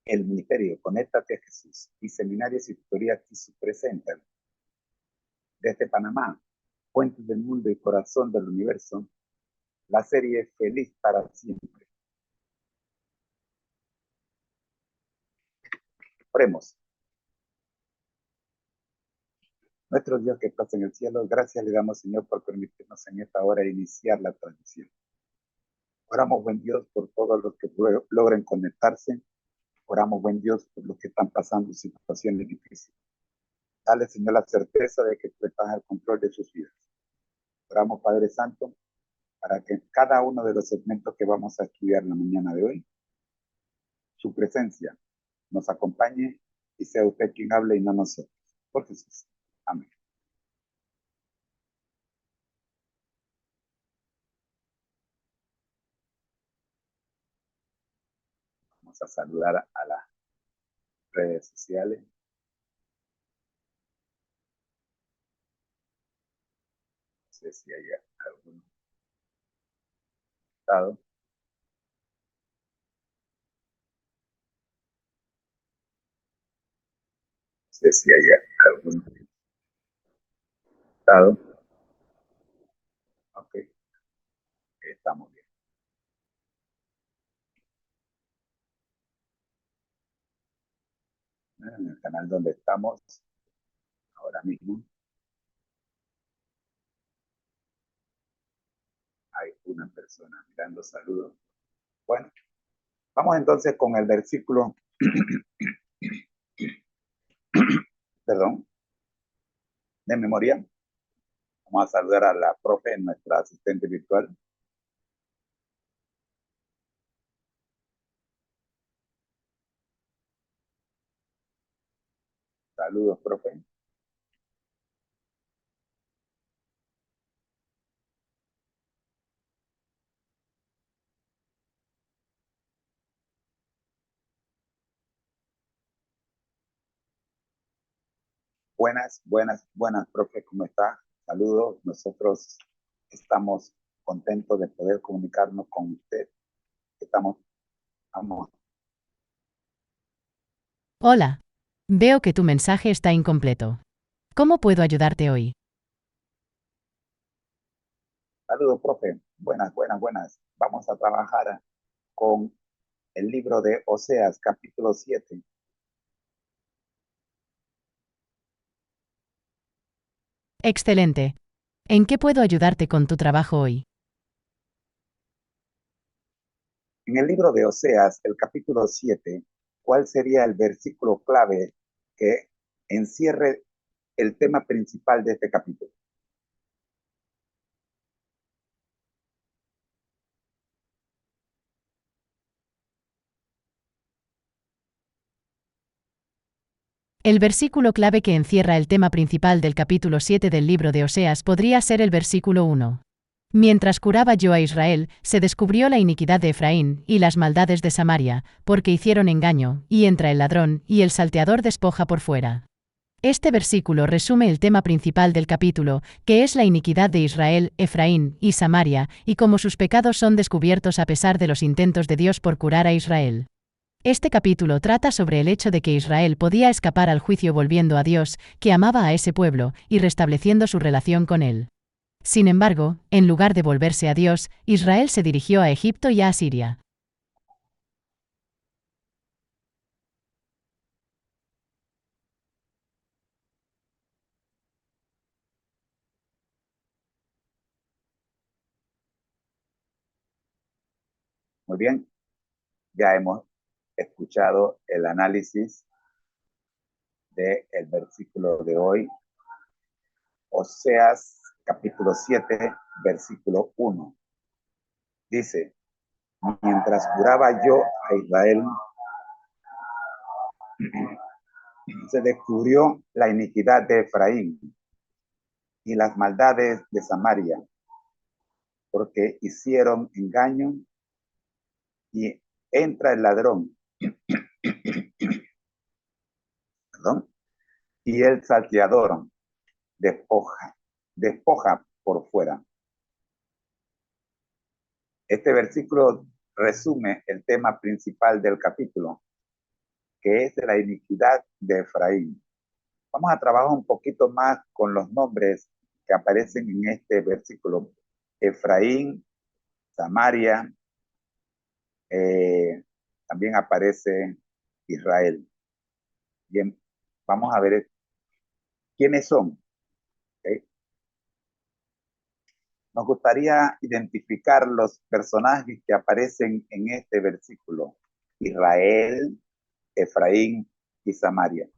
El ministerio Conéctate a Jesús y Seminarios y Tutorías Jesús presentan desde Panamá, Fuentes del Mundo y Corazón del Universo, la serie Feliz para Siempre. Oremos. Nuestro Dios que estás en el cielo, gracias le damos, Señor, por permitirnos en esta hora iniciar la transmisión. Oramos, buen Dios, por todos los que logren conectarse. Oramos, buen Dios, por los que están pasando situaciones difíciles. Dale, Señor, la certeza de que tú estás al control de sus vidas. Oramos, Padre Santo, para que cada uno de los segmentos que vamos a estudiar la mañana de hoy, su presencia nos acompañe y sea usted quien hable y no nosotros. Por Jesús. Amén. Vamos a saludar a las redes sociales. No sé si hay algún estado. No sé si hay algún estado. Ok, estamos bien. En el canal donde estamos ahora mismo hay una persona mirando. Saludos. Bueno, vamos entonces con el versículo perdón, de memoria. Vamos a saludar a la profe, nuestra asistente virtual. Saludos, profe. Buenas, profe, ¿cómo está? Saludos, nosotros estamos contentos de poder comunicarnos con usted. Vamos. Hola. Veo que tu mensaje está incompleto. ¿Cómo puedo ayudarte hoy? Saludos, profe. Buenas. Vamos a trabajar con el libro de Oseas, capítulo 7. Excelente. ¿En qué puedo ayudarte con tu trabajo hoy? En el libro de Oseas, el capítulo 7, ¿cuál sería el versículo clave que encierre el tema principal de este capítulo? El versículo clave que encierra el tema principal del capítulo 7 del libro de Oseas podría ser el versículo 1. Mientras curaba yo a Israel, se descubrió la iniquidad de Efraín y las maldades de Samaria, porque hicieron engaño, y entra el ladrón, y el salteador despoja por fuera. Este versículo resume el tema principal del capítulo, que es la iniquidad de Israel, Efraín y Samaria, y cómo sus pecados son descubiertos a pesar de los intentos de Dios por curar a Israel. Este capítulo trata sobre el hecho de que Israel podía escapar al juicio volviendo a Dios, que amaba a ese pueblo, y restableciendo su relación con él. Sin embargo, en lugar de volverse a Dios, Israel se dirigió a Egipto y a Asiria. Muy bien, ya hemos escuchado el análisis del versículo de hoy, Oseas capítulo 7, versículo 1. Dice, mientras curaba yo a Israel, se descubrió la iniquidad de Efraín y las maldades de Samaria, porque hicieron engaño y entra el ladrón, perdón, y el salteador despoja por fuera. Este versículo resume el tema principal del capítulo, que es de la iniquidad de Efraín. Vamos a trabajar un poquito más con los nombres que aparecen en este versículo. Efraín, Samaria, también aparece Israel. Bien, vamos a ver quiénes son. ¿Okay? Nos gustaría identificar los personajes que aparecen en este versículo. Israel, Efraín y Samaria.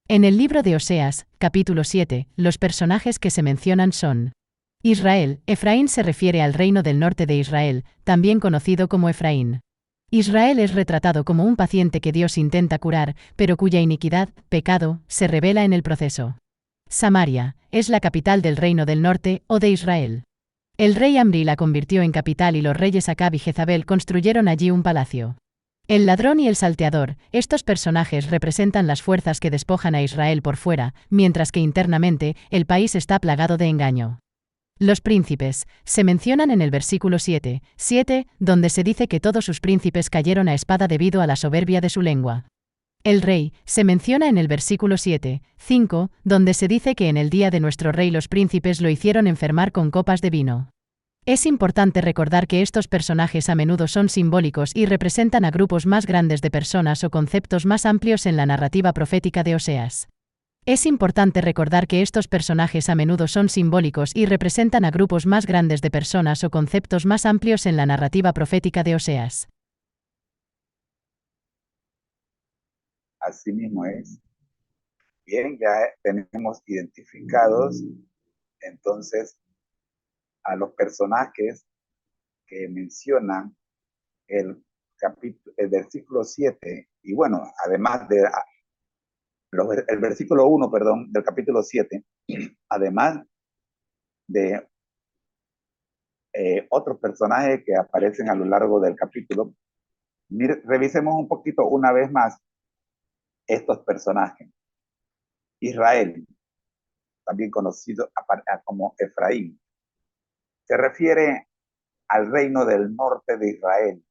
En el libro de Oseas, capítulo 7, los personajes que se mencionan son Israel. Efraín se refiere al reino del norte de Israel, también conocido como Efraín. Israel es retratado como un paciente que Dios intenta curar, pero cuya iniquidad, pecado, se revela en el proceso. Samaria es la capital del reino del norte o de Israel. El rey Amri la convirtió en capital y los reyes Acab y Jezabel construyeron allí un palacio. El ladrón y el salteador, estos personajes representan las fuerzas que despojan a Israel por fuera, mientras que internamente el país está plagado de engaño. Los príncipes se mencionan en el versículo 7, donde se dice que todos sus príncipes cayeron a espada debido a la soberbia de su lengua. El rey se menciona en el versículo 5, donde se dice que en el día de nuestro rey los príncipes lo hicieron enfermar con copas de vino. Es importante recordar que estos personajes a menudo son simbólicos y representan a grupos más grandes de personas o conceptos más amplios en la narrativa profética de Oseas. Es importante recordar que estos personajes a menudo son simbólicos y representan a grupos más grandes de personas o conceptos más amplios en la narrativa profética de Oseas. Así mismo es. Bien, ya tenemos identificados entonces a los personajes que mencionan el versículo 7 y bueno, además de el versículo 1, perdón, del capítulo 7, además de otros personajes que aparecen a lo largo del capítulo. Revisemos un poquito una vez más estos personajes. Israel, también conocido como Efraín, se refiere al reino del norte de Israel,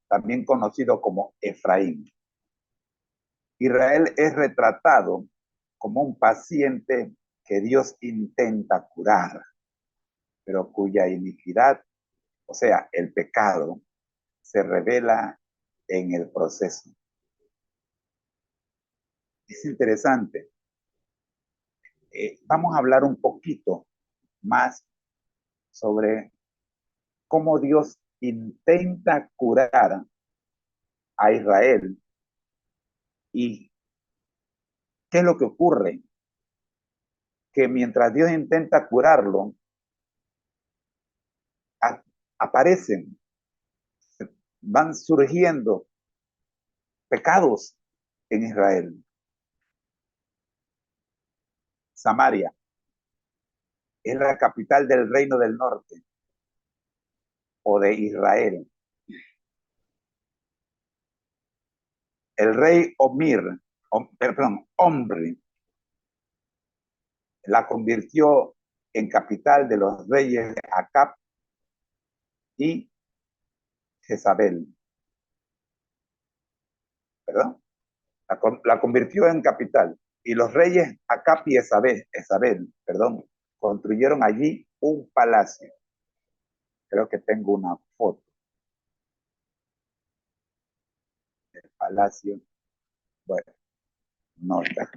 también conocido como Efraín. Israel es retratado como un paciente que Dios intenta curar, pero cuya iniquidad, o sea, el pecado, se revela en el proceso. Es interesante. Vamos a hablar un poquito más sobre cómo Dios intenta curar a Israel y qué es lo que ocurre. Que mientras Dios intenta curarlo, aparecen, van surgiendo pecados en Israel. Samaria es la capital del reino del norte o de Israel. El rey Omri, la convirtió en capital de los reyes de Acab y Jezabel. ¿Perdón? La convirtió en capital. Y los reyes Acab y Jezabel, construyeron allí un palacio. Creo que tengo una foto del palacio. Bueno, no está.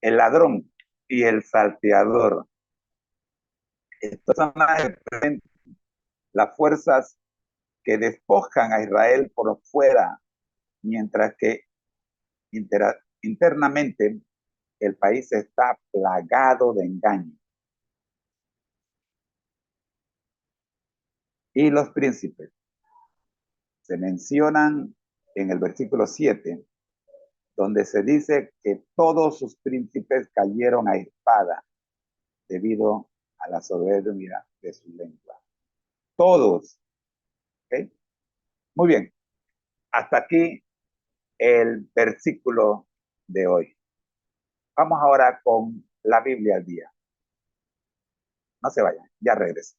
El ladrón y el salteador. Estos son las fuerzas que despojan a Israel por fuera, mientras que internamente el país está plagado de engaño. Y los príncipes se mencionan en el versículo 7, donde se dice que todos sus príncipes cayeron a espada debido a la soberbia de su lengua. Todos. ¿Okay? Muy bien. Hasta aquí el versículo de hoy. Vamos ahora con la Biblia al día. No se vayan, ya regreso.